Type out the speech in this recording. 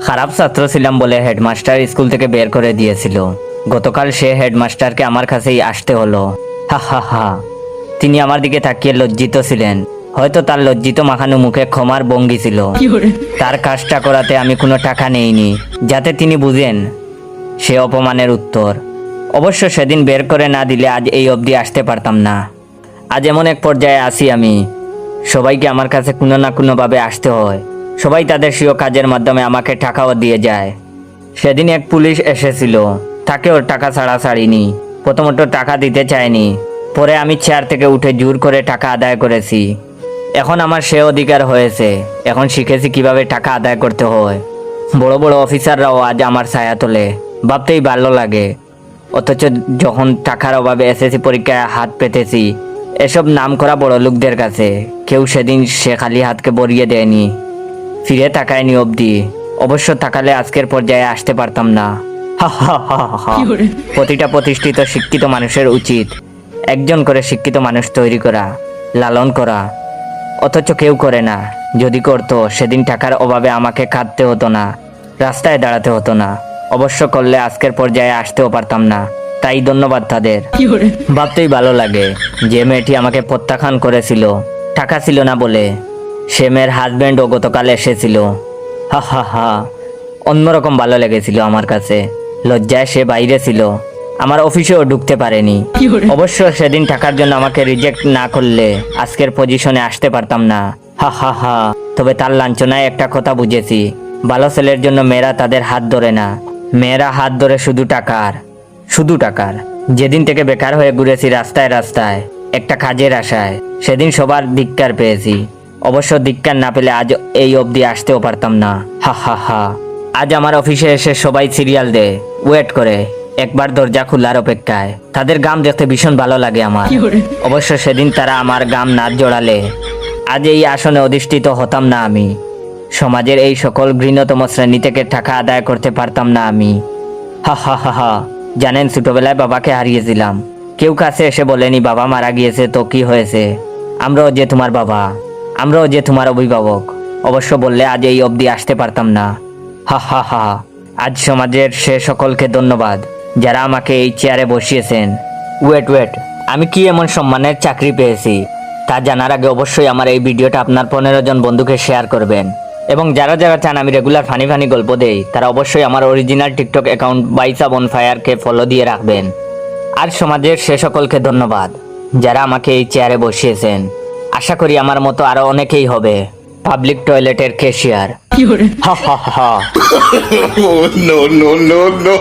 খারাপ ছাত্র ছিলাম বলে হেডমাস্টার স্কুল থেকে বের করে দিয়েছিল। গতকাল সে হেডমাস্টারকে আমার কাছেই আসতে হলো। হা হা হা। তিনি আমার দিকে তাকিয়ে লজ্জিত ছিলেন। হয়তো তার লজ্জিত মাখানো মুখে ক্ষমার ভঙ্গি ছিল। তার কাজটা করাতে আমি কোনো টাকা নেইনি, যাতে তিনি বুঝেন সে অপমানের উত্তর। অবশ্য সেদিন বের করে না দিলে আজ এই অবধি আসতে পারতাম না। আজ এমন এক পর্যায়ে আসি আমি, সবাইকে আমার কাছে কোনো না কোনোভাবে আসতে হয়। সবাই তাদের স্বীয় কাজের মাধ্যমে আমাকে টাকাও দিয়ে যায়। সেদিন এক পুলিশ এসেছিল, তাকেও টাকা ছাড়া ছাড়িনি। প্রথমত টাকা দিতে চায়নি, পরে আমি চেয়ার থেকে উঠে জোর করে টাকা আদায় করেছি। এখন আমার সে অধিকার হয়েছে, এখন শিখেছি কিভাবে টাকা আদায় করতে হয়। বড় বড় অফিসাররাও আজ আমার ছায়া তোলে, ভাবতেই ভালো লাগে। অথচ যখন টাকার অভাবে এসএসসি পরীক্ষায় হাত পেতেছি এসব নামকরা বড় লোকদের কাছে, কেউ সেদিন সে খালি হাতকে বরিয়ে দেয়নি, ফিরে তাকায়নি অবধি। অবশ্য তাকালে আজকের পর্যায়ে আসতে পারতাম না। হা হা হা হা। প্রতিটা প্রতিষ্ঠিত শিক্ষিত মানুষের উচিত একজন করে শিক্ষিত মানুষ তৈরি করা, লালন করা। অথচ কেউ করে না। যদি করতো সেদিন টাকার অভাবে আমাকে কাঁদতে হতো না, রাস্তায় দাঁড়াতে হতো না। অবশ্য করলে আজকের পর্যায়ে আসতেও পারতাম না। তাই ধন্যবাদ তাদের। ভাবতেই ভালো লাগে, যে মেয়েটি আমাকে প্রত্যাখ্যান করেছিল টাকা ছিল না বলে, সে মেয়ের হাজব্যান্ডও গতকাল এসেছিল। হা হা হা। অন্যরকম ভালো লেগেছিল আমার কাছে। লজ্জায় সে বাইরে ছিল, আমার অফিসেও ঢুকতে পারেনি। অবশ্য সেদিন টাকার জন্য আমাকে রিজেক্ট না করলে আজকের পজিশনে আসতে পারতাম না। হা হা হা। তবে তার লাঞ্ছনায় একটা কথা বুঝেছি, ভালো ছেলের জন্য মেয়েরা তাদের হাত ধরে না, মেয়েরা হাত ধরে শুধু টাকার, শুধু টাকার। যেদিন থেকে বেকার হয়ে ঘুরেছি রাস্তায় রাস্তায় একটা কাজের আশায়, সেদিন সবার ধিক্কার পেয়েছি। অবশ্য ধিক্কার না পেলে আজ এই অবধি আসতেও পারতাম না। হা হা হা। আজ আমার অফিসে এসে সবাই সিরিয়াল দেয়, ওয়েট করে, একবার দরজা খোলার অপেক্ষায়। তাদের গাম দেখতে ভীষণ ভালো লাগে আমার। অবশ্য সেদিন তারা আমার গাম না জোড়ালে আজ এই আসনে অধিষ্ঠিত হতাম না আমি। সমাজের এই সকল ঘৃণ্যতম শ্রেণী থেকে টাকা আদায় করতে পারতাম না আমি। হা হা হা হা। জানেন, ছোটবেলায় বাবাকে হারিয়েছিলাম। কেউ কাছে এসে বলেনি বাবা মারা গিয়েছে তো কি হয়েছে, আমরাও যে তোমার বাবা, আমরাও যে তোমার অভিভাবক। অবশ্য বললে আজ এই অবধি আসতে পারতাম না। হা হা হা। আজ সমাজের সে সকলকে ধন্যবাদ যারা আমাকে এই চেয়ারে বসিয়েছেন। ওয়েট, আমি কি এমন সম্মানের চাকরি পেয়েছি তা জানার আগে অবশ্যই আমার এই ভিডিওটা আপনার 15 জন বন্ধুকে শেয়ার করবেন। এবং যারা যারা চান আমি রেগুলার ফানি গল্প দেই তারা অবশ্যই আমার অরিজিনাল টিকটক অ্যাকাউন্ট বাইসা বনফায়ারকে ফলো দিয়ে রাখবেন। আর সমাজের সে সকলকে ধন্যবাদ যারা আমাকে এই চেয়ারে বসিয়েছেন। আশা করি আমার মতো আরো অনেকেই হবে পাবলিক টয়লেটের ক্যাশিয়ার। হা হা হা। No, no, no, no.